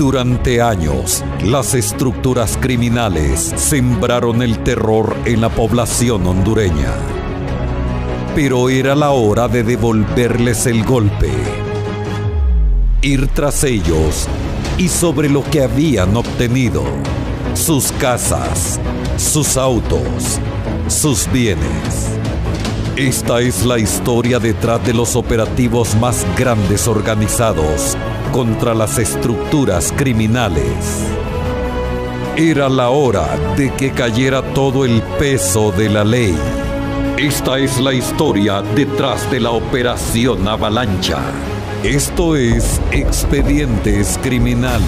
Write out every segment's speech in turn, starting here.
Durante años, las estructuras criminales sembraron el terror en la población hondureña. Pero era la hora de devolverles el golpe. Ir tras ellos y sobre lo que habían obtenido. Sus casas, sus autos, sus bienes. Esta es la historia detrás de los operativos más grandes organizados contra las estructuras criminales. Era la hora de que cayera todo el peso de la ley. Esta es la historia detrás de la Operación Avalancha. Esto es Expedientes Criminales.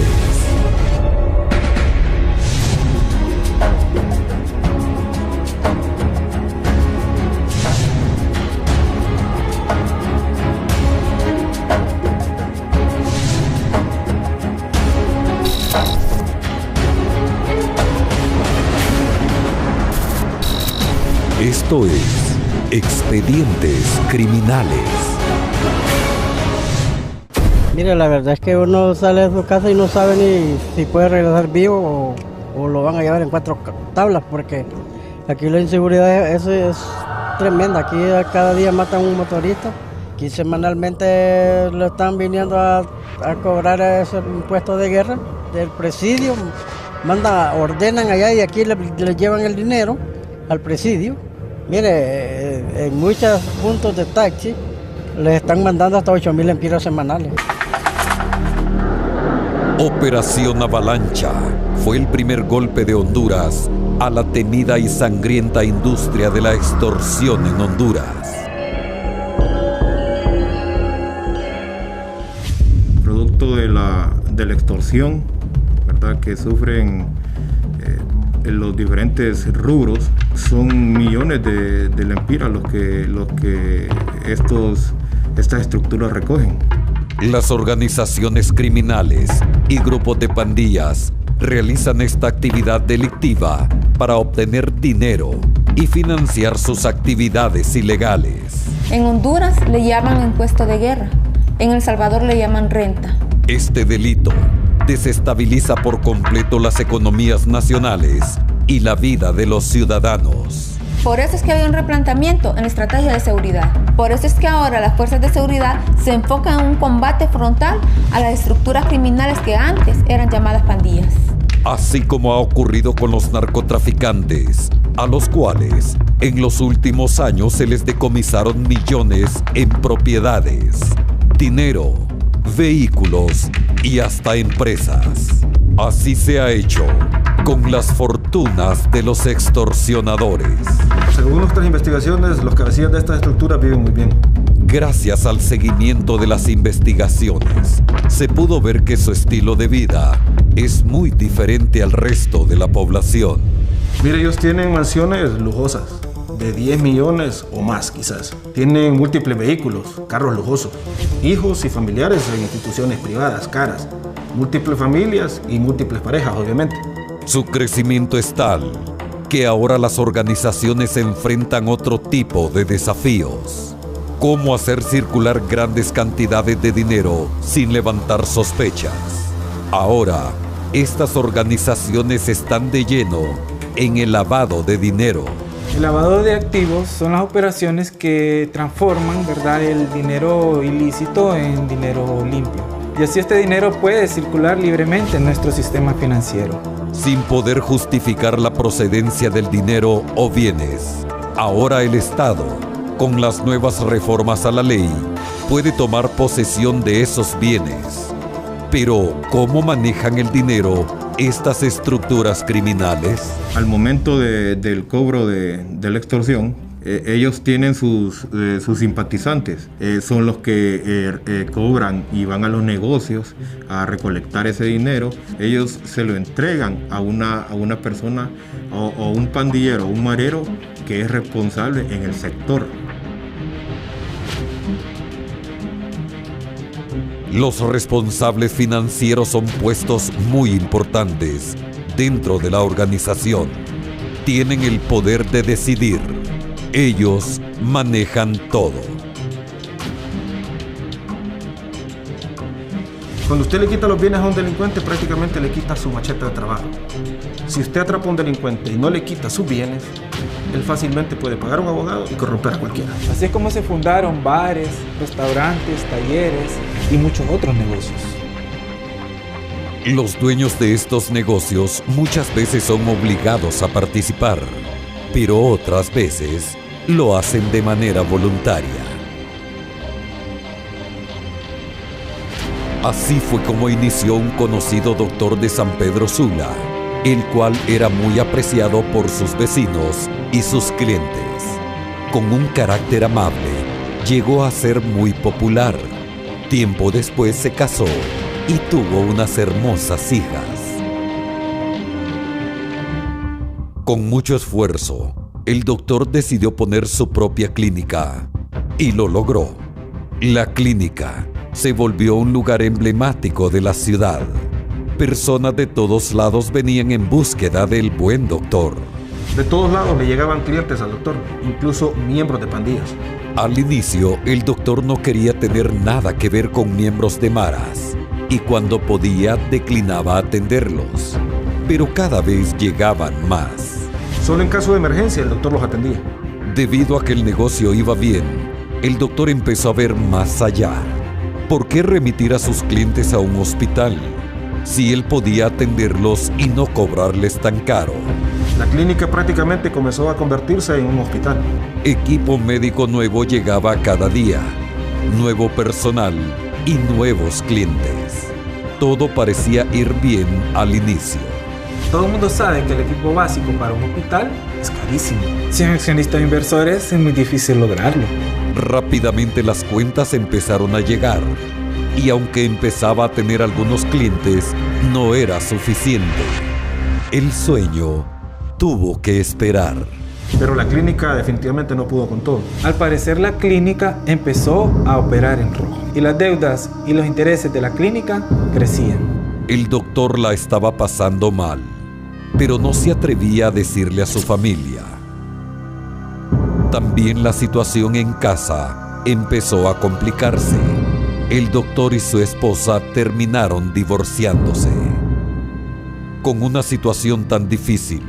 Esto es Expedientes Criminales. Mire, la verdad es que uno sale de su casa y no sabe ni si puede regresar vivo o lo van a llevar en 4 tablas, porque aquí la inseguridad es tremenda. Aquí cada día matan a un motorista. Aquí semanalmente lo están viniendo a cobrar ese impuesto de guerra del presidio. Ordenan allá y aquí le llevan el dinero al presidio. Mire, en muchos puntos de taxi les están mandando hasta 8,000 lempiras semanales. Operación Avalancha fue el primer golpe de Honduras a la temida y sangrienta industria de la extorsión en Honduras. Producto de la extorsión, ¿verdad?, que sufren en los diferentes rubros, son millones de lempiras los que estas estructuras recogen. Las organizaciones criminales y grupos de pandillas realizan esta actividad delictiva para obtener dinero y financiar sus actividades ilegales. En Honduras le llaman impuesto de guerra, en El Salvador le llaman renta. Este delito desestabiliza por completo las economías nacionales y la vida de los ciudadanos. Por eso es que hay un replanteamiento en la estrategia de seguridad. Por eso es que ahora las fuerzas de seguridad se enfocan en un combate frontal a las estructuras criminales que antes eran llamadas pandillas. Así como ha ocurrido con los narcotraficantes, a los cuales en los últimos años se les decomisaron millones en propiedades, dinero, vehículos y hasta empresas. Así se ha hecho con las fortunas de los extorsionadores. Según nuestras investigaciones, los cabecillas de estas estructuras viven muy bien. Gracias al seguimiento de las investigaciones, se pudo ver que su estilo de vida es muy diferente al resto de la población. Mire, ellos tienen mansiones lujosas, de 10 millones o más quizás. Tienen múltiples vehículos, carros lujosos, hijos y familiares en instituciones privadas, caras, múltiples familias y múltiples parejas, obviamente. Su crecimiento es tal que ahora las organizaciones enfrentan otro tipo de desafíos. ¿Cómo hacer circular grandes cantidades de dinero sin levantar sospechas? Ahora, estas organizaciones están de lleno en el lavado de dinero. El lavado de activos son las operaciones que transforman, ¿verdad?, el dinero ilícito en dinero limpio. Y así este dinero puede circular libremente en nuestro sistema financiero. Sin poder justificar la procedencia del dinero o bienes, ahora el Estado, con las nuevas reformas a la ley, puede tomar posesión de esos bienes. Pero, ¿cómo manejan el dinero estas estructuras criminales? Al momento del cobro de la extorsión, ellos tienen sus simpatizantes, son los que cobran y van a los negocios a recolectar ese dinero. Ellos se lo entregan a una persona o un pandillero, un marero que es responsable en el sector. Los responsables financieros son puestos muy importantes dentro de la organización. Tienen el poder de decidir. Ellos manejan todo. Cuando usted le quita los bienes a un delincuente, prácticamente le quita su machete de trabajo. Si usted atrapa a un delincuente y no le quita sus bienes, él fácilmente puede pagar a un abogado y corromper a cualquiera. Así es como se fundaron bares, restaurantes, talleres y muchos otros negocios. Los dueños de estos negocios muchas veces son obligados a participar, pero otras veces lo hacen de manera voluntaria. Así fue como inició un conocido doctor de San Pedro Sula, el cual era muy apreciado por sus vecinos y sus clientes. Con un carácter amable, llegó a ser muy popular. Tiempo después se casó y tuvo unas hermosas hijas. Con mucho esfuerzo, el doctor decidió poner su propia clínica y lo logró. La clínica se volvió un lugar emblemático de la ciudad. Personas de todos lados venían en búsqueda del buen doctor. De todos lados le llegaban clientes al doctor, incluso miembros de pandillas. Al inicio, el doctor no quería tener nada que ver con miembros de maras y cuando podía declinaba atenderlos, pero cada vez llegaban más. Solo en caso de emergencia el doctor los atendía. Debido a que el negocio iba bien, el doctor empezó a ver más allá. ¿Por qué remitir a sus clientes a un hospital si él podía atenderlos y no cobrarles tan caro? La clínica prácticamente comenzó a convertirse en un hospital. Equipo médico nuevo llegaba cada día, nuevo personal y nuevos clientes. Todo parecía ir bien al inicio. Todo el mundo sabe que el equipo básico para un hospital es carísimo. Sin accionistas o inversores es muy difícil lograrlo. Rápidamente las cuentas empezaron a llegar y aunque empezaba a tener algunos clientes, no era suficiente. El sueño tuvo que esperar. Pero la clínica definitivamente no pudo con todo. Al parecer la clínica empezó a operar en rojo y las deudas y los intereses de la clínica crecían. El doctor la estaba pasando mal, pero no se atrevía a decirle a su familia. También la situación en casa empezó a complicarse. El doctor y su esposa terminaron divorciándose. Con una situación tan difícil,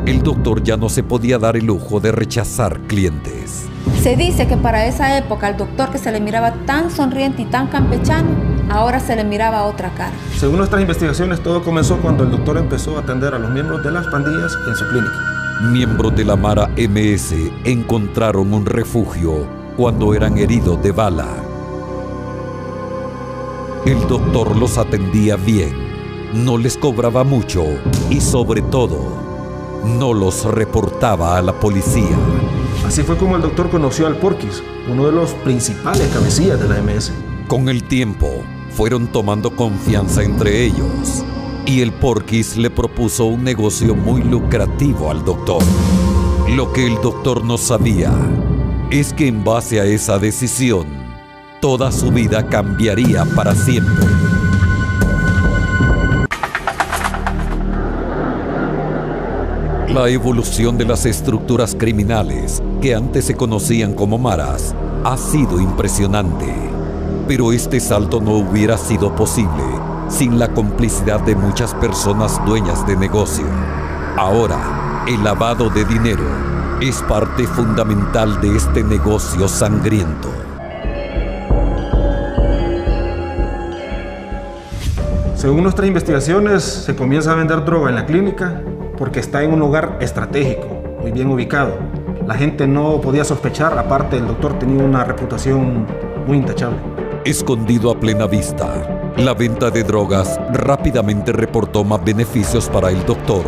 el doctor ya no se podía dar el lujo de rechazar clientes. Se dice que para esa época al doctor que se le miraba tan sonriente y tan campechano, ahora se le miraba otra cara. Según nuestras investigaciones, todo comenzó cuando el doctor empezó a atender a los miembros de las pandillas en su clínica. Miembros de la Mara MS encontraron un refugio cuando eran heridos de bala. El doctor los atendía bien, no les cobraba mucho y sobre todo, no los reportaba a la policía. Así fue como el doctor conoció al Porquis, uno de los principales cabecillas de la MS. Con el tiempo, fueron tomando confianza entre ellos y el Porquis le propuso un negocio muy lucrativo al doctor. Lo que el doctor no sabía es que en base a esa decisión, toda su vida cambiaría para siempre. La evolución de las estructuras criminales, que antes se conocían como maras, ha sido impresionante. Pero este salto no hubiera sido posible sin la complicidad de muchas personas dueñas de negocio. Ahora, el lavado de dinero es parte fundamental de este negocio sangriento. Según nuestras investigaciones, se comienza a vender droga en la clínica porque está en un lugar estratégico, muy bien ubicado. La gente no podía sospechar, aparte el doctor tenía una reputación muy intachable. Escondido a plena vista, la venta de drogas rápidamente reportó más beneficios para el doctor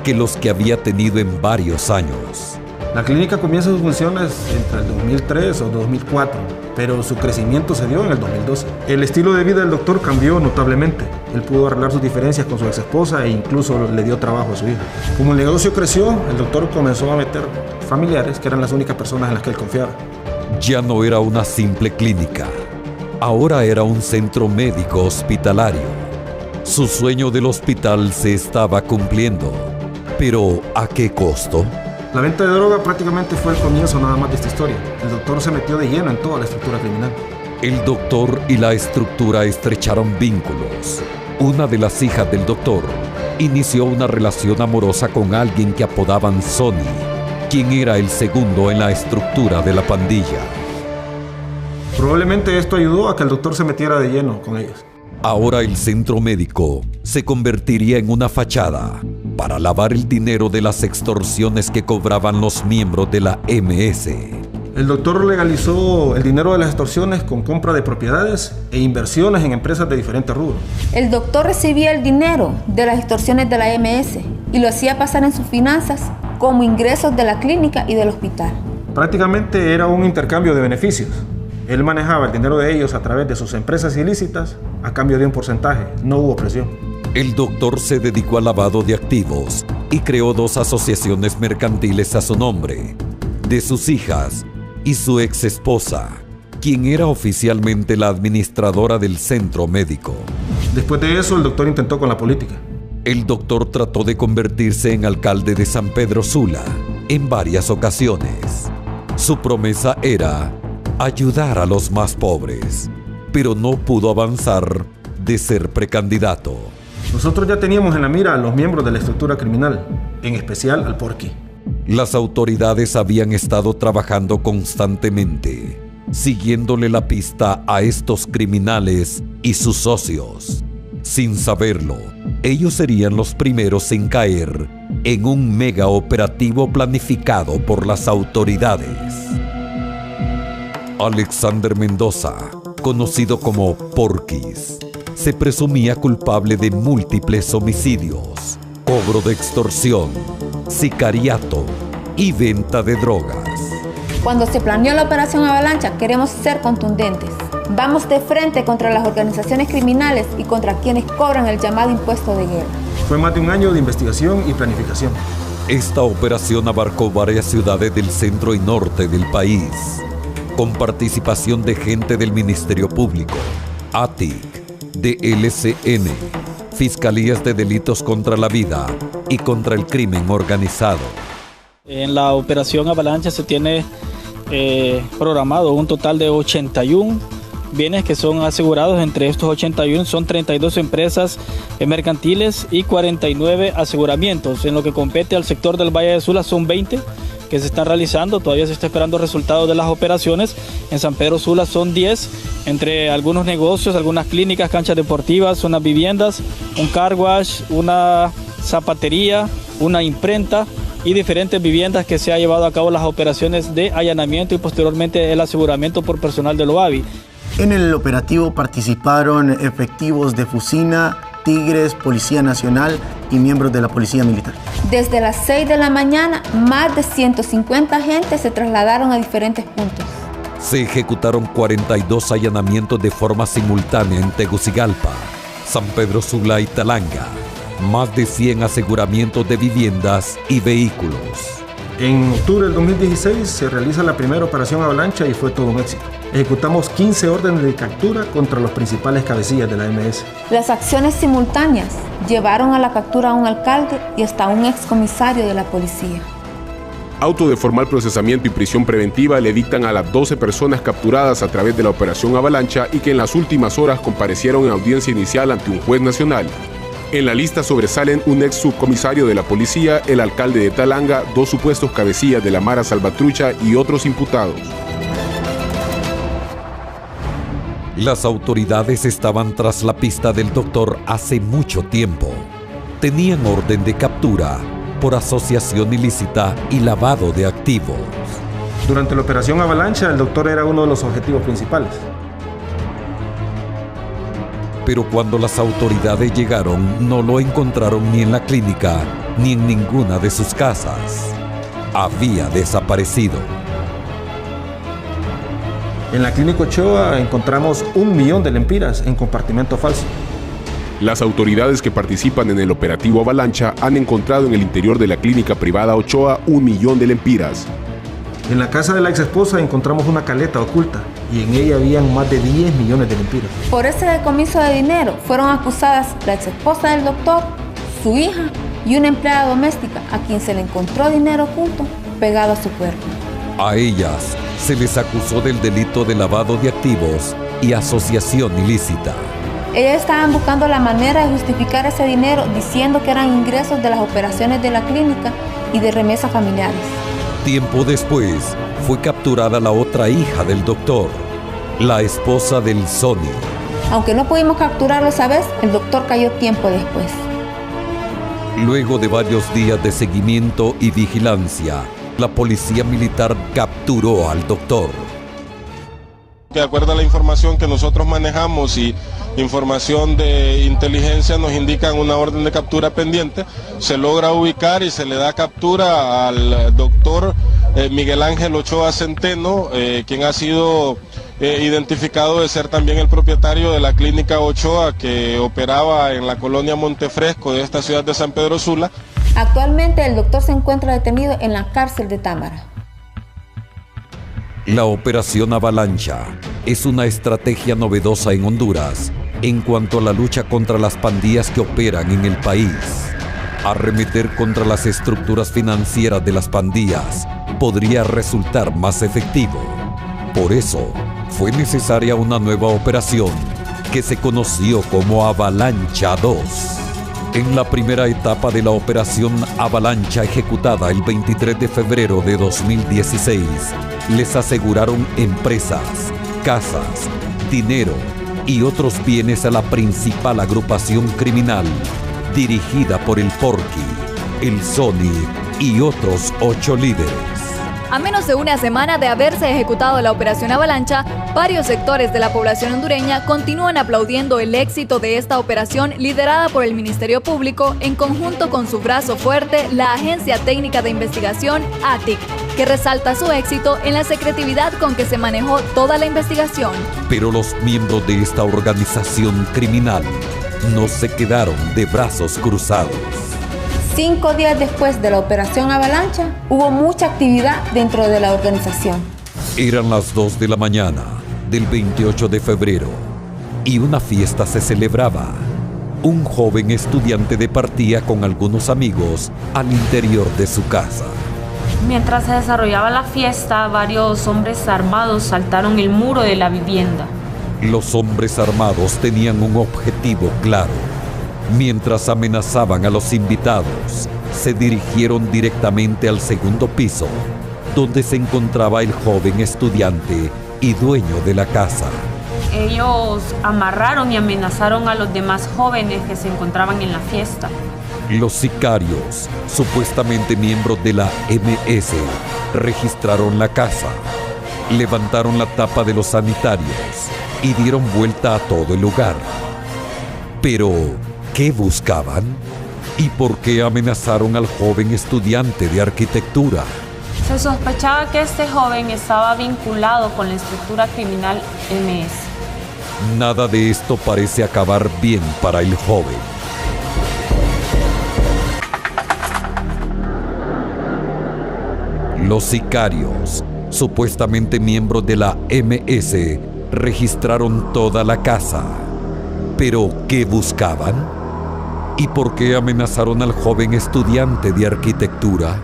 que los que había tenido en varios años. La clínica comienza sus funciones entre el 2003 o 2004, pero su crecimiento se dio en el 2012. El estilo de vida del doctor cambió notablemente. Él pudo arreglar sus diferencias con su ex esposa e incluso le dio trabajo a su hija. Como el negocio creció, el doctor comenzó a meter familiares que eran las únicas personas en las que él confiaba. Ya no era una simple clínica, ahora era un centro médico hospitalario. Su sueño del hospital se estaba cumpliendo, pero ¿a qué costo? La venta de droga prácticamente fue el comienzo nada más de esta historia. El doctor se metió de lleno en toda la estructura criminal. El doctor y la estructura estrecharon vínculos. Una de las hijas del doctor inició una relación amorosa con alguien que apodaban Sonny, quien era el segundo en la estructura de la pandilla. Probablemente esto ayudó a que el doctor se metiera de lleno con ellos. Ahora el centro médico se convertiría en una fachada para lavar el dinero de las extorsiones que cobraban los miembros de la MS. El doctor legalizó el dinero de las extorsiones con compra de propiedades e inversiones en empresas de diferentes rubros. El doctor recibía el dinero de las extorsiones de la MS y lo hacía pasar en sus finanzas como ingresos de la clínica y del hospital. Prácticamente era un intercambio de beneficios. Él manejaba el dinero de ellos a través de sus empresas ilícitas a cambio de un porcentaje. No hubo presión. El doctor se dedicó al lavado de activos y creó 2 asociaciones mercantiles a su nombre, de sus hijas y su ex esposa, quien era oficialmente la administradora del centro médico. Después de eso, el doctor intentó con la política. El doctor trató de convertirse en alcalde de San Pedro Sula en varias ocasiones. Su promesa era ayudar a los más pobres, pero no pudo avanzar de ser precandidato. Nosotros ya teníamos en la mira a los miembros de la estructura criminal, en especial al Porky. Las autoridades habían estado trabajando constantemente, siguiéndole la pista a estos criminales y sus socios. Sin saberlo, ellos serían los primeros en caer en un mega operativo planificado por las autoridades. Alexander Mendoza, conocido como Porquis, se presumía culpable de múltiples homicidios, cobro de extorsión, sicariato y venta de drogas. Cuando se planeó la Operación Avalancha, queremos ser contundentes. Vamos de frente contra las organizaciones criminales y contra quienes cobran el llamado impuesto de guerra. Fue más de un año de investigación y planificación. Esta operación abarcó varias ciudades del centro y norte del país, con participación de gente del Ministerio Público, ATIC, de LCN, Fiscalías de Delitos contra la Vida y contra el Crimen Organizado. En la Operación Avalancha se tiene programado un total de 81 bienes que son asegurados. Entre estos 81 son 32 empresas mercantiles y 49 aseguramientos. En lo que compete al sector del Valle de Sula son 20 que se están realizando. Todavía se está esperando resultados de las operaciones. En San Pedro Sula son 10, entre algunos negocios, algunas clínicas, canchas deportivas, unas viviendas, un car wash, una zapatería, una imprenta y diferentes viviendas que se ha llevado a cabo las operaciones de allanamiento y posteriormente el aseguramiento por personal del OAVI. En el operativo participaron efectivos de Fusina, Tigres, Policía Nacional y miembros de la Policía Militar. Desde las 6 de la mañana, más de 150 agentes se trasladaron a diferentes puntos. Se ejecutaron 42 allanamientos de forma simultánea en Tegucigalpa, San Pedro Sula y Talanga. Más de 100 aseguramientos de viviendas y vehículos. En octubre del 2016 se realiza la primera operación Avalancha y fue todo un éxito. Ejecutamos 15 órdenes de captura contra los principales cabecillas de la MS. Las acciones simultáneas llevaron a la captura a un alcalde y hasta a un excomisario de la policía. Auto de formal procesamiento y prisión preventiva le dictan a las 12 personas capturadas a través de la operación Avalancha y que en las últimas horas comparecieron en audiencia inicial ante un juez nacional. En la lista sobresalen un ex subcomisario de la policía, el alcalde de Talanga, 2 supuestos cabecillas de la Mara Salvatrucha y otros imputados. Las autoridades estaban tras la pista del doctor hace mucho tiempo. Tenían orden de captura por asociación ilícita y lavado de activos. Durante la operación Avalancha, el doctor era uno de los objetivos principales. Pero cuando las autoridades llegaron, no lo encontraron ni en la clínica ni en ninguna de sus casas. Había desaparecido. En la clínica Ochoa encontramos 1 millón de lempiras en compartimento falso. Las autoridades que participan en el operativo Avalancha han encontrado en el interior de la clínica privada Ochoa 1 millón de lempiras. En la casa de la ex esposa encontramos una caleta oculta y en ella habían más de 10 millones de lempiras. Por ese decomiso de dinero fueron acusadas la ex esposa del doctor, su hija y una empleada doméstica a quien se le encontró dinero oculto pegado a su cuerpo. A ellas se les acusó del delito de lavado de activos y asociación ilícita. Ellos estaban buscando la manera de justificar ese dinero diciendo que eran ingresos de las operaciones de la clínica y de remesas familiares. Tiempo después, fue capturada la otra hija del doctor, la esposa del Sony. Aunque no pudimos capturarlo esa vez, el doctor cayó tiempo después. Luego de varios días de seguimiento y vigilancia, la policía militar capturó al doctor. De acuerdo a la información que nosotros manejamos y información de inteligencia nos indican una orden de captura pendiente, se logra ubicar y se le da captura al doctor Miguel Ángel Ochoa Centeno, quien ha sido identificado de ser también el propietario de la clínica Ochoa que operaba en la colonia Montefresco de esta ciudad de San Pedro Sula. Actualmente el doctor se encuentra detenido en la cárcel de Támara. La Operación Avalancha es una estrategia novedosa en Honduras en cuanto a la lucha contra las pandillas que operan en el país. Arremeter contra las estructuras financieras de las pandillas podría resultar más efectivo. Por eso, fue necesaria una nueva operación que se conoció como Avalancha 2. En la primera etapa de la Operación Avalancha ejecutada el 23 de febrero de 2016, les aseguraron empresas, casas, dinero y otros bienes a la principal agrupación criminal, dirigida por el Porky, el Sony y otros 8 líderes. A menos de una semana de haberse ejecutado la Operación Avalancha, varios sectores de la población hondureña continúan aplaudiendo el éxito de esta operación liderada por el Ministerio Público en conjunto con su brazo fuerte, la Agencia Técnica de Investigación, ATIC, que resalta su éxito en la secretividad con que se manejó toda la investigación. Pero los miembros de esta organización criminal no se quedaron de brazos cruzados. 5 días después de la Operación Avalancha, hubo mucha actividad dentro de la organización. Eran las 2 de la mañana del 28 de febrero y una fiesta se celebraba. Un joven estudiante departía con algunos amigos al interior de su casa. Mientras se desarrollaba la fiesta, varios hombres armados saltaron el muro de la vivienda. Los hombres armados tenían un objetivo claro. Mientras amenazaban a los invitados, se dirigieron directamente al segundo piso, donde se encontraba el joven estudiante y dueño de la casa. Ellos amarraron y amenazaron a los demás jóvenes que se encontraban en la fiesta. Los sicarios, supuestamente miembros de la MS, registraron la casa, levantaron la tapa de los sanitarios y dieron vuelta a todo el lugar. Pero, ¿qué buscaban? ¿Y por qué amenazaron al joven estudiante de arquitectura? Se sospechaba que este joven estaba vinculado con la estructura criminal MS. Nada de esto parece acabar bien para el joven. Los sicarios, supuestamente miembros de la MS, registraron toda la casa. ¿Pero qué buscaban? ¿Y por qué amenazaron al joven estudiante de arquitectura?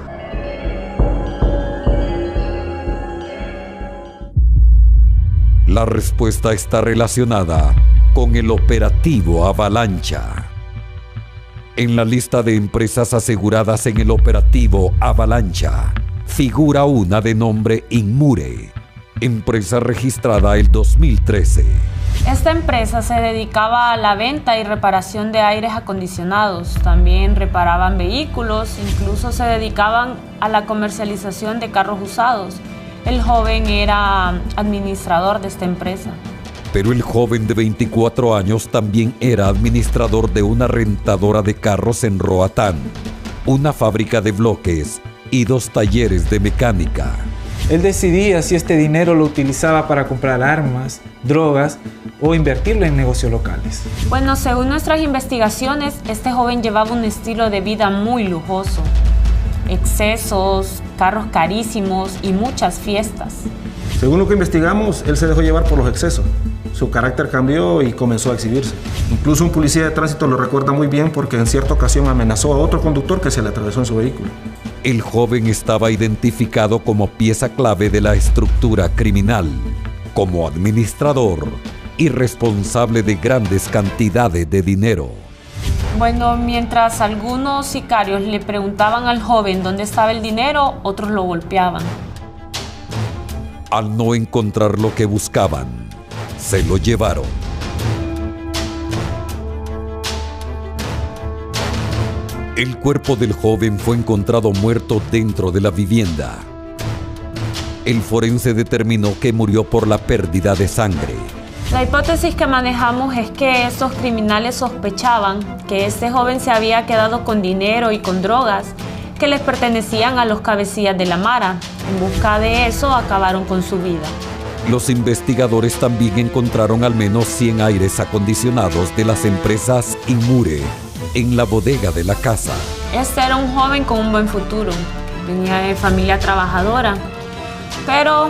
La respuesta está relacionada con el operativo Avalancha. En la lista de empresas aseguradas en el operativo Avalancha, figura una de nombre Inmure, empresa registrada el 2013. Esta empresa se dedicaba a la venta y reparación de aires acondicionados. También reparaban vehículos, incluso se dedicaban a la comercialización de carros usados. El joven era administrador de esta empresa. Pero el joven de 24 años también era administrador de una rentadora de carros en Roatán, una fábrica de bloques y 2 talleres de mecánica. Él decidía si este dinero lo utilizaba para comprar armas, drogas o invertirlo en negocios locales. Bueno, según nuestras investigaciones, este joven llevaba un estilo de vida muy lujoso. Excesos, carros carísimos y muchas fiestas. Según lo que investigamos, él se dejó llevar por los excesos. Su carácter cambió y comenzó a exhibirse. Incluso un policía de tránsito lo recuerda muy bien porque en cierta ocasión amenazó a otro conductor que se le atravesó en su vehículo. El joven estaba identificado como pieza clave de la estructura criminal. Como administrador, y responsable de grandes cantidades de dinero. Bueno, mientras algunos sicarios le preguntaban al joven dónde estaba el dinero, otros lo golpeaban. Al no encontrar lo que buscaban, se lo llevaron. El cuerpo del joven fue encontrado muerto dentro de la vivienda. El forense determinó que murió por la pérdida de sangre. La hipótesis que manejamos es que estos criminales sospechaban que este joven se había quedado con dinero y con drogas que les pertenecían a los cabecillas de la Mara. En busca de eso, acabaron con su vida. Los investigadores también encontraron al menos 100 aires acondicionados de las empresas Inmure en la bodega de la casa. Este era un joven con un buen futuro. Venía de familia trabajadora, pero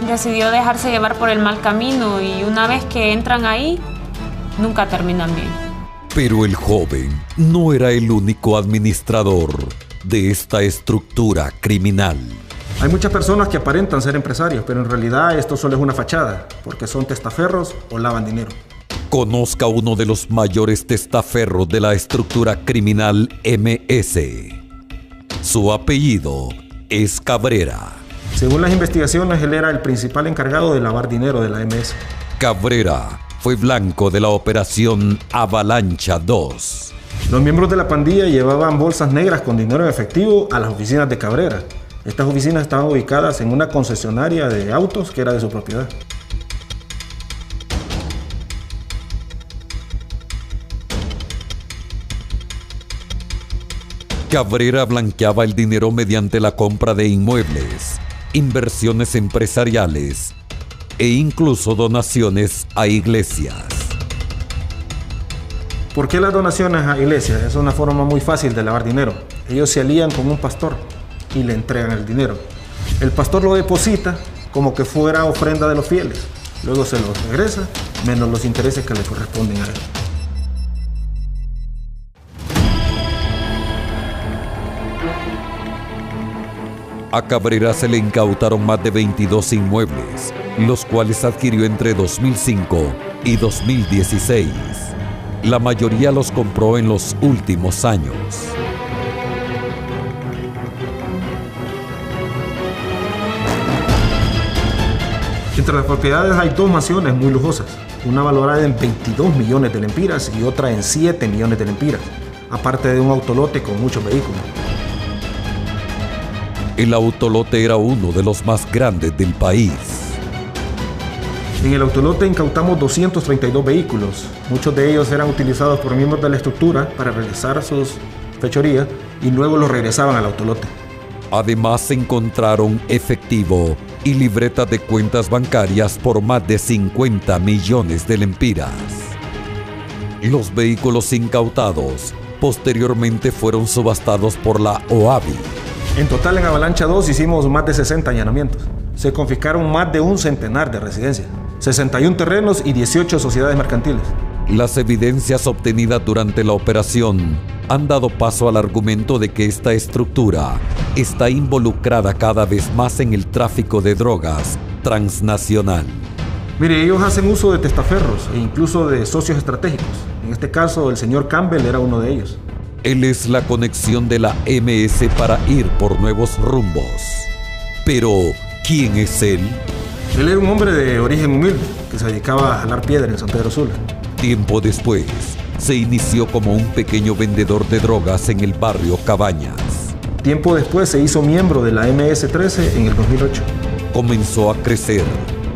decidió dejarse llevar por el mal camino y una vez que entran ahí, nunca terminan bien. Pero el joven no era el único administrador de esta estructura criminal. Hay muchas personas que aparentan ser empresarios, pero en realidad esto solo es una fachada, porque son testaferros o lavan dinero. Conozca uno de los mayores testaferros de la estructura criminal MS. Su apellido es Cabrera. Según las investigaciones, él era el principal encargado de lavar dinero de la MS. Cabrera fue blanco de la operación Avalancha 2. Los miembros de la pandilla llevaban bolsas negras con dinero en efectivo a las oficinas de Cabrera. Estas oficinas estaban ubicadas en una concesionaria de autos que era de su propiedad. Cabrera blanqueaba el dinero mediante la compra de inmuebles, inversiones empresariales e incluso donaciones a iglesias. ¿Por qué las donaciones a iglesias? Es una forma muy fácil de lavar dinero. Ellos se alían con un pastor y le entregan el dinero. El pastor lo deposita como que fuera ofrenda de los fieles. Luego se lo regresa, menos los intereses que le corresponden a él. A Cabrera se le incautaron más de 22 inmuebles, los cuales adquirió entre 2005 y 2016. La mayoría los compró en los últimos años. Entre las propiedades hay dos mansiones muy lujosas, una valorada en 22 millones de lempiras y otra en 7 millones de lempiras, aparte de un autolote con muchos vehículos. El autolote era uno de los más grandes del país. En el autolote incautamos 232 vehículos. Muchos de ellos eran utilizados por miembros de la estructura para realizar sus fechorías y luego los regresaban al autolote. Además se encontraron efectivo y libretas de cuentas bancarias por más de 50 millones de lempiras. Los vehículos incautados posteriormente fueron subastados por la OAVI. En total en Avalancha 2 hicimos más de 60 allanamientos. Se confiscaron más de un centenar de residencias, 61 terrenos y 18 sociedades mercantiles. Las evidencias obtenidas durante la operación han dado paso al argumento de que esta estructura está involucrada cada vez más en el tráfico de drogas transnacional. Mire, ellos hacen uso de testaferros e incluso de socios estratégicos. En este caso, el señor Campbell era uno de ellos. Él es la conexión de la MS para ir por nuevos rumbos. Pero, ¿quién es él? Él era un hombre de origen humilde que se dedicaba a jalar piedra en San Pedro Sula. Tiempo después, se inició como un pequeño vendedor de drogas en el barrio Cabañas. Tiempo después se hizo miembro de la MS-13 en el 2008. Comenzó a crecer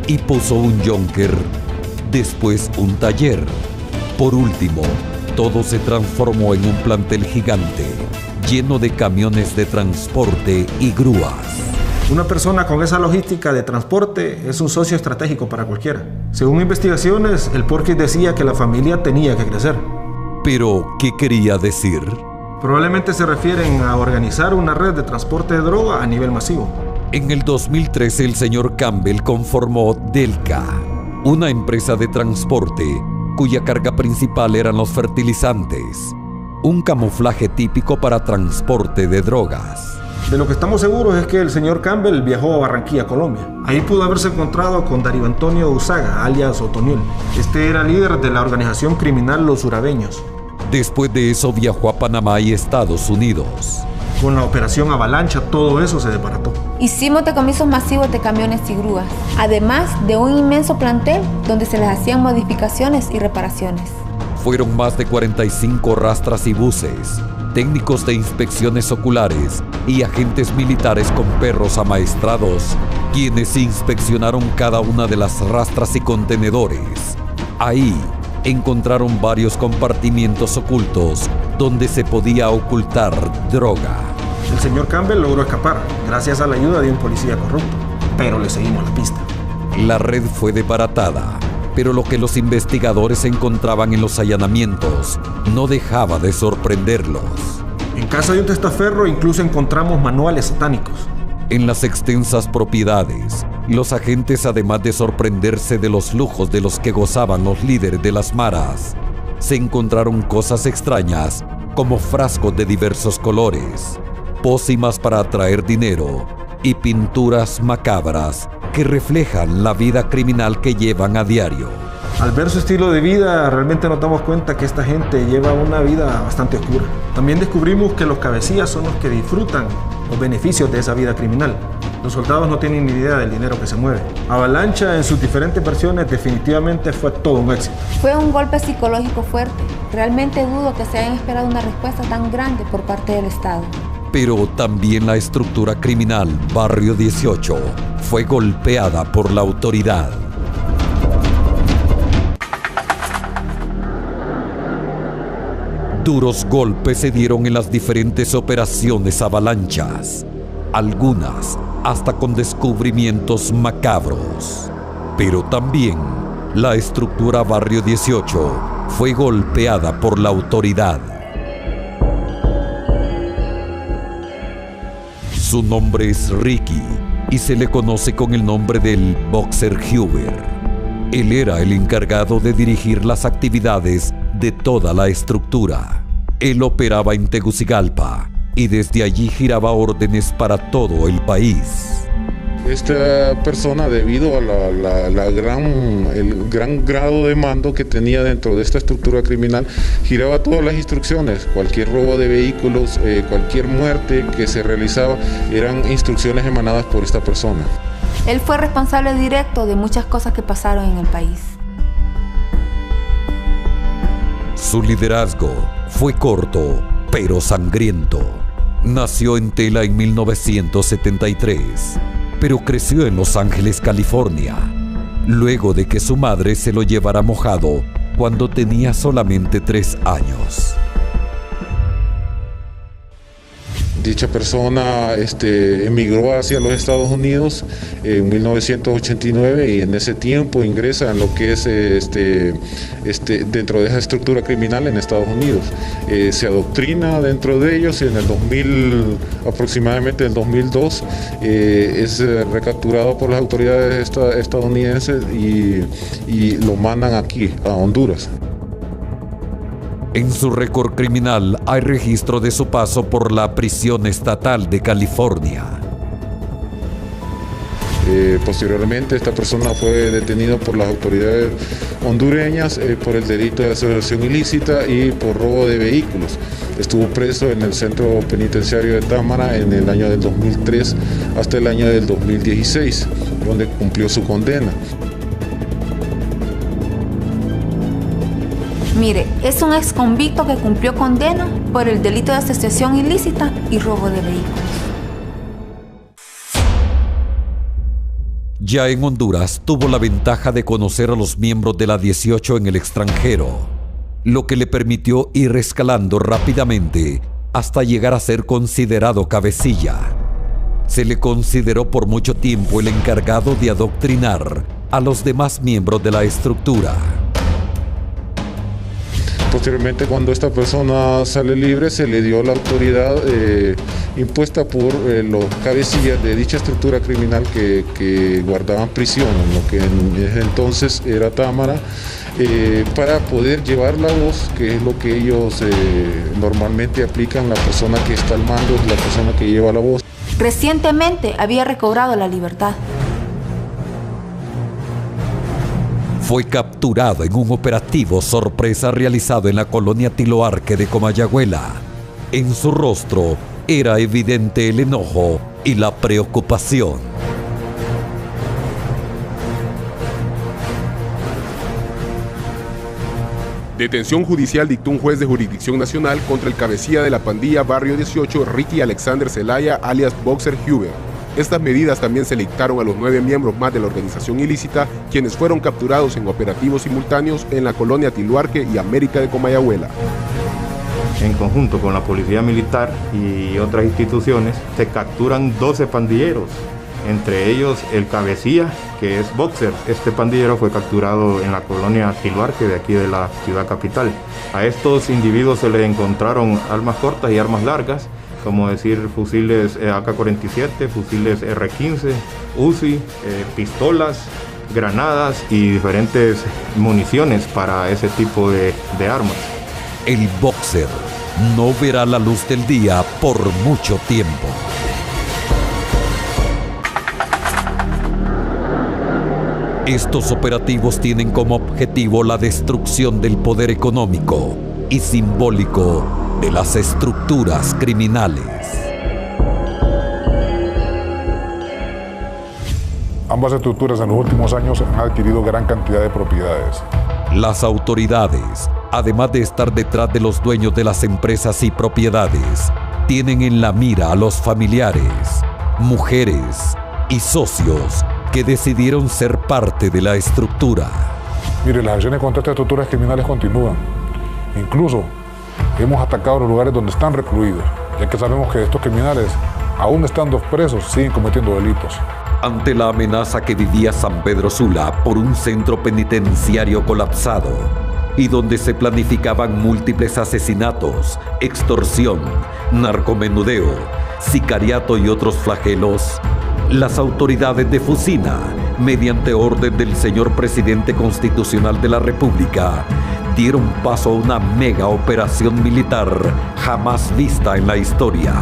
y puso un yunker, después un taller. Por último, todo se transformó en un plantel gigante, lleno de camiones de transporte y grúas. Una persona con esa logística de transporte es un socio estratégico para cualquiera. Según investigaciones, el Porky decía que la familia tenía que crecer. ¿Pero qué quería decir? Probablemente se refieren a organizar una red de transporte de droga a nivel masivo. En el 2013, el señor Campbell conformó Delca, una empresa de transporte cuya carga principal eran los fertilizantes, un camuflaje típico para transporte de drogas. De lo que estamos seguros es que el señor Campbell viajó a Barranquilla, Colombia. Ahí pudo haberse encontrado con Darío Antonio Usaga, alias Otoniel. Este era líder de la organización criminal Los Urabeños. Después de eso viajó a Panamá y Estados Unidos. Con la operación Avalancha todo eso se desbarató. Hicimos decomisos masivos de camiones y grúas, además de un inmenso plantel donde se les hacían modificaciones y reparaciones. Fueron más de 45 rastras y buses, técnicos de inspecciones oculares y agentes militares con perros amaestrados, quienes inspeccionaron cada una de las rastras y contenedores. Ahí encontraron varios compartimientos ocultos donde se podía ocultar droga. El señor Campbell logró escapar gracias a la ayuda de un policía corrupto, pero le seguimos la pista. La red fue desbaratada, pero lo que los investigadores encontraban en los allanamientos no dejaba de sorprenderlos. En casa de un testaferro incluso encontramos manuales satánicos. En las extensas propiedades, los agentes, además de sorprenderse de los lujos de los que gozaban los líderes de las maras, se encontraron cosas extrañas como frascos de diversos colores, pócimas para atraer dinero y pinturas macabras que reflejan la vida criminal que llevan a diario. Al ver su estilo de vida, realmente nos damos cuenta que esta gente lleva una vida bastante oscura. También descubrimos que los cabecillas son los que disfrutan los beneficios de esa vida criminal. Los soldados no tienen ni idea del dinero que se mueve. Avalancha en sus diferentes versiones definitivamente fue todo un éxito. Fue un golpe psicológico fuerte. Realmente dudo que se hayan esperado una respuesta tan grande por parte del Estado. Pero también la estructura criminal Barrio 18 fue golpeada por la autoridad. Duros golpes se dieron en las diferentes operaciones Avalanchas, algunas hasta con descubrimientos macabros. Pero también la estructura Barrio 18 fue golpeada por la autoridad. Su nombre es Ricky y se le conoce con el nombre del Boxer Huber. Él era el encargado de dirigir las actividades de toda la estructura. Él operaba en Tegucigalpa y desde allí giraba órdenes para todo el país. Esta persona, debido a el gran grado de mando que tenía dentro de esta estructura criminal, giraba todas las instrucciones. Cualquier robo de vehículos, cualquier muerte que se realizaba, eran instrucciones emanadas por esta persona. Él fue responsable directo de muchas cosas que pasaron en el país. Su liderazgo fue corto, pero sangriento. Nació en Tela en 1973, pero creció en Los Ángeles, California, luego de que su madre se lo llevara mojado cuando tenía solamente 3 años. Dicha persona emigró hacia los Estados Unidos en 1989 y en ese tiempo ingresa en lo que es dentro de esa estructura criminal en Estados Unidos. Se adoctrina dentro de ellos y en el 2000, aproximadamente en el 2002, es recapturado por las autoridades estadounidenses y lo mandan aquí, a Honduras. En su récord criminal hay registro de su paso por la prisión estatal de California. Posteriormente esta persona fue detenido por las autoridades hondureñas por el delito de asociación ilícita y por robo de vehículos. Estuvo preso en el centro penitenciario de Támara en el año del 2003 hasta el año del 2016, donde cumplió su condena. Mire, es un ex convicto que cumplió condena por el delito de asociación ilícita y robo de vehículos. Ya en Honduras tuvo la ventaja de conocer a los miembros de la 18 en el extranjero, lo que le permitió ir escalando rápidamente hasta llegar a ser considerado cabecilla. Se le consideró por mucho tiempo el encargado de adoctrinar a los demás miembros de la estructura. Posteriormente, cuando esta persona sale libre, se le dio la autoridad impuesta por los cabecillas de dicha estructura criminal que guardaban prisión, en lo que en ese entonces era Támara, para poder llevar la voz, que es lo que ellos normalmente aplican. La persona que está al mando es la persona que lleva la voz. Recientemente había recobrado la libertad. Fue capturado en un operativo sorpresa realizado en la colonia Tiloarque de Comayagüela. En su rostro era evidente el enojo y la preocupación. Detención judicial dictó un juez de jurisdicción nacional contra el cabecilla de la pandilla Barrio 18, Ricky Alexander Zelaya, alias Boxer Huber. Estas medidas también se le dictaron a los 9 miembros más de la organización ilícita, quienes fueron capturados en operativos simultáneos en la colonia Tiluarque y América de Comayagüela. En conjunto con la Policía Militar y otras instituciones, se capturan 12 pandilleros, entre ellos el cabecilla, que es Boxer. Este pandillero fue capturado en la colonia Tiluarque, de aquí de la ciudad capital. A estos individuos se les encontraron armas cortas y armas largas, como decir fusiles AK-47, fusiles R-15, Uzi, pistolas, granadas y diferentes municiones para ese tipo de armas. El Boxer no verá la luz del día por mucho tiempo. Estos operativos tienen como objetivo la destrucción del poder económico y simbólico de las estructuras criminales. Ambas estructuras en los últimos años han adquirido gran cantidad de propiedades. Las autoridades, además de estar detrás de los dueños de las empresas y propiedades, tienen en la mira a los familiares, mujeres y socios que decidieron ser parte de la estructura. Mire, las acciones contra estas estructuras criminales continúan. Incluso hemos atacado los lugares donde están recluidos, ya que sabemos que estos criminales, aún estando presos, siguen cometiendo delitos. Ante la amenaza que vivía San Pedro Sula por un centro penitenciario colapsado y donde se planificaban múltiples asesinatos, extorsión, narcomenudeo, sicariato y otros flagelos, las autoridades de Fusina, mediante orden del señor presidente constitucional de la República, dieron paso a una mega operación militar jamás vista en la historia,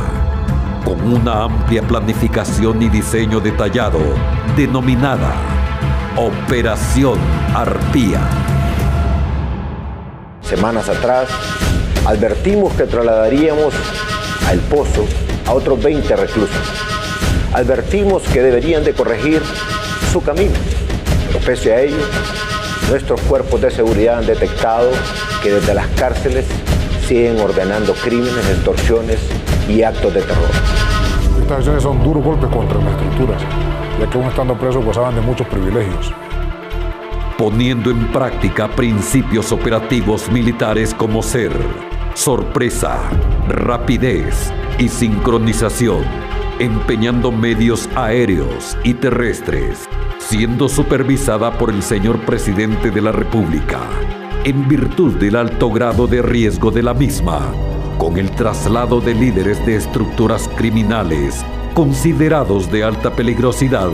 con una amplia planificación y diseño detallado, denominada Operación Arpía. Semanas atrás, advertimos que trasladaríamos a El Pozo a otros 20 reclusos. Advertimos que deberían de corregir su camino, pero pese a ello, nuestros cuerpos de seguridad han detectado que desde las cárceles siguen ordenando crímenes, extorsiones y actos de terror. Estas acciones son duros golpes contra las estructuras, ya que aún estando presos gozaban de muchos privilegios. Poniendo en práctica principios operativos militares como ser sorpresa, rapidez y sincronización, empeñando medios aéreos y terrestres, siendo supervisada por el señor presidente de la República, en virtud del alto grado de riesgo de la misma, con el traslado de líderes de estructuras criminales considerados de alta peligrosidad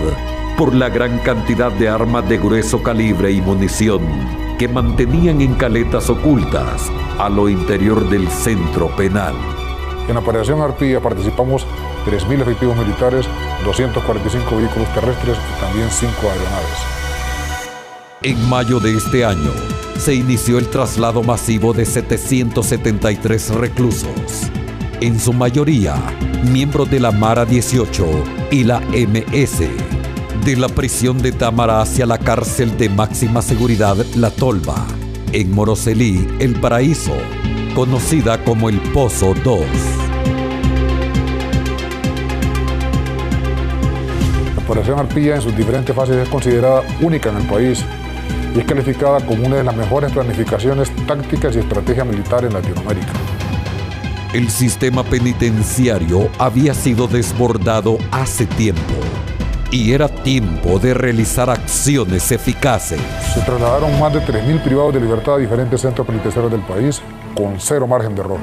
por la gran cantidad de armas de grueso calibre y munición que mantenían en caletas ocultas a lo interior del centro penal. En la Operación Arpía participamos 3.000 efectivos militares, 245 vehículos terrestres y también 5 aeronaves. En mayo de este año, se inició el traslado masivo de 773 reclusos, en su mayoría miembros de la Mara 18 y la MS, de la prisión de Támara hacia la cárcel de máxima seguridad La Tolva, en Moroselí, El Paraíso, conocida como El Pozo 2. La Operación Arpía en sus diferentes fases es considerada única en el país y es calificada como una de las mejores planificaciones tácticas y estrategia militar en Latinoamérica. El sistema penitenciario había sido desbordado hace tiempo y era tiempo de realizar acciones eficaces. Se trasladaron más de 3.000 privados de libertad a diferentes centros penitenciarios del país con cero margen de error.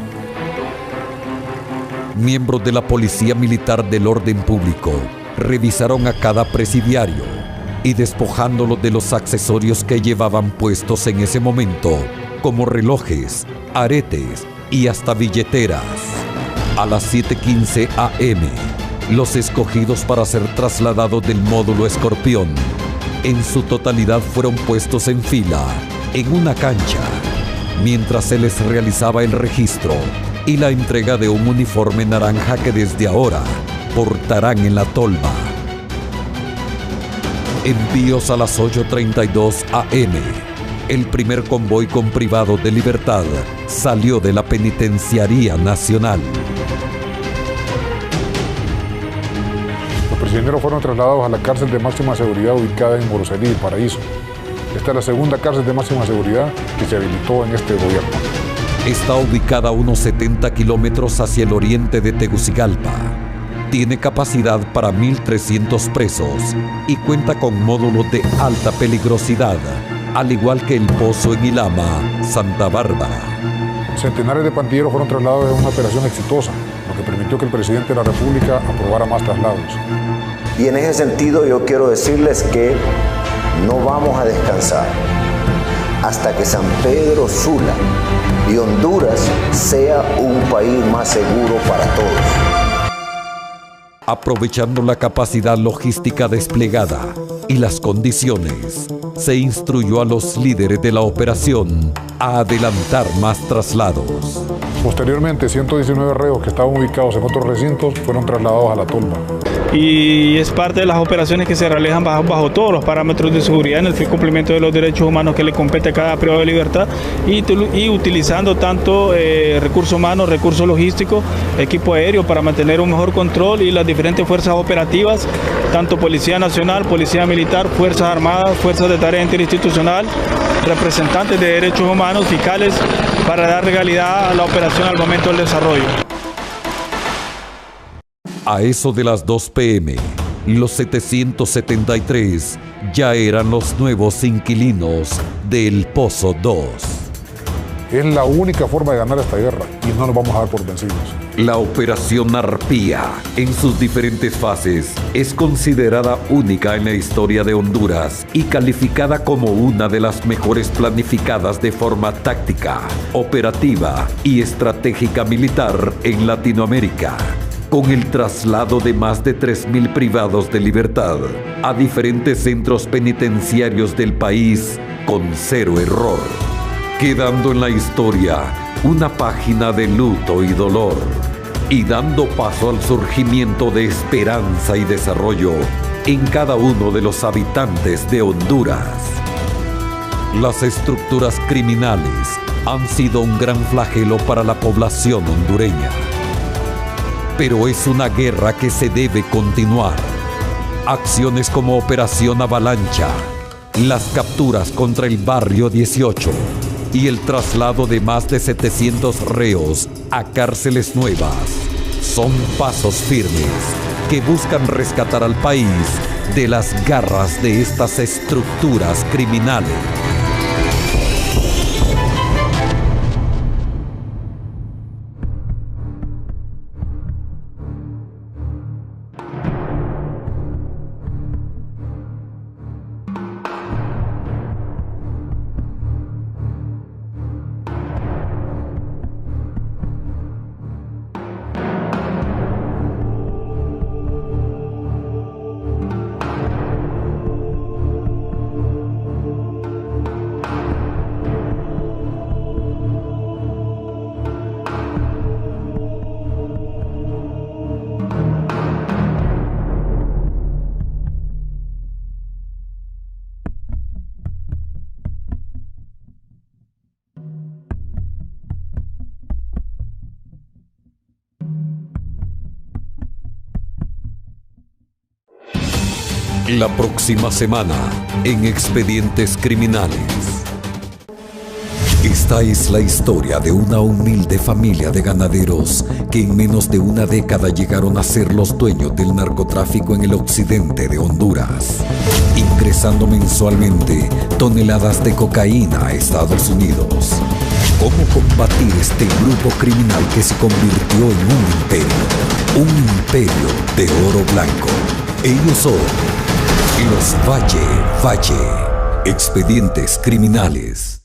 Miembros de la Policía Militar del Orden Público revisaron a cada presidiario y despojándolos de los accesorios que llevaban puestos en ese momento, como relojes, aretes y hasta billeteras. A las 7:15 AM, Los escogidos para ser trasladados del módulo Escorpión, en su totalidad fueron puestos en fila, en una cancha, mientras se les realizaba el registro y la entrega de un uniforme naranja que desde ahora portarán en la tolva. Envíos a las 8:32 am. El primer convoy con privados de libertad salió de la Penitenciaría Nacional. Los prisioneros fueron trasladados a la cárcel de máxima seguridad ubicada en Moroselí, Paraíso. Esta es la segunda cárcel de máxima seguridad que se habilitó en este gobierno. Está ubicada a unos 70 kilómetros hacia el oriente de Tegucigalpa. Tiene capacidad para 1.300 presos y cuenta con módulos de alta peligrosidad, al igual que el Pozo en Ilama, Santa Bárbara. Centenares de pandilleros fueron trasladados en una operación exitosa, lo que permitió que el presidente de la República aprobara más traslados. Y en ese sentido yo quiero decirles que no vamos a descansar hasta que San Pedro Sula y Honduras sea un país más seguro para todos. Aprovechando la capacidad logística desplegada y las condiciones, se instruyó a los líderes de la operación a adelantar más traslados. Posteriormente, 119 reos que estaban ubicados en otros recintos fueron trasladados a la tolva. Y es parte de las operaciones que se realizan bajo todos los parámetros de seguridad en el fiel cumplimiento de los derechos humanos que le compete a cada privado de libertad y utilizando tanto recursos humanos, recursos logísticos, equipo aéreo para mantener un mejor control y las diferentes fuerzas operativas, tanto Policía Nacional, Policía Militar, Fuerzas Armadas, Fuerzas de Tarea Interinstitucional, representantes de derechos humanos, fiscales, para dar legalidad a la operación al momento del desarrollo. A eso de las 2 p.m., los 773 ya eran los nuevos inquilinos del Pozo 2. Es la única forma de ganar esta guerra y no nos vamos a dar por vencidos. La Operación Arpía, en sus diferentes fases, es considerada única en la historia de Honduras y calificada como una de las mejores planificadas de forma táctica, operativa y estratégica militar en Latinoamérica, con el traslado de más de 3.000 privados de libertad a diferentes centros penitenciarios del país con 0 error, quedando en la historia una página de luto y dolor, y dando paso al surgimiento de esperanza y desarrollo en cada uno de los habitantes de Honduras. Las estructuras criminales han sido un gran flagelo para la población hondureña. Pero es una guerra que se debe continuar. Acciones como Operación Avalancha, las capturas contra el Barrio 18 y el traslado de más de 700 reos a cárceles nuevas son pasos firmes que buscan rescatar al país de las garras de estas estructuras criminales. La próxima semana en Expedientes Criminales. Esta es la historia de una humilde familia de ganaderos que en menos de una década llegaron a ser los dueños del narcotráfico en el occidente de Honduras, ingresando mensualmente toneladas de cocaína a Estados Unidos. ¿Cómo combatir este grupo criminal que se convirtió en un imperio de oro blanco? Ellos son los Valle. Expedientes Criminales.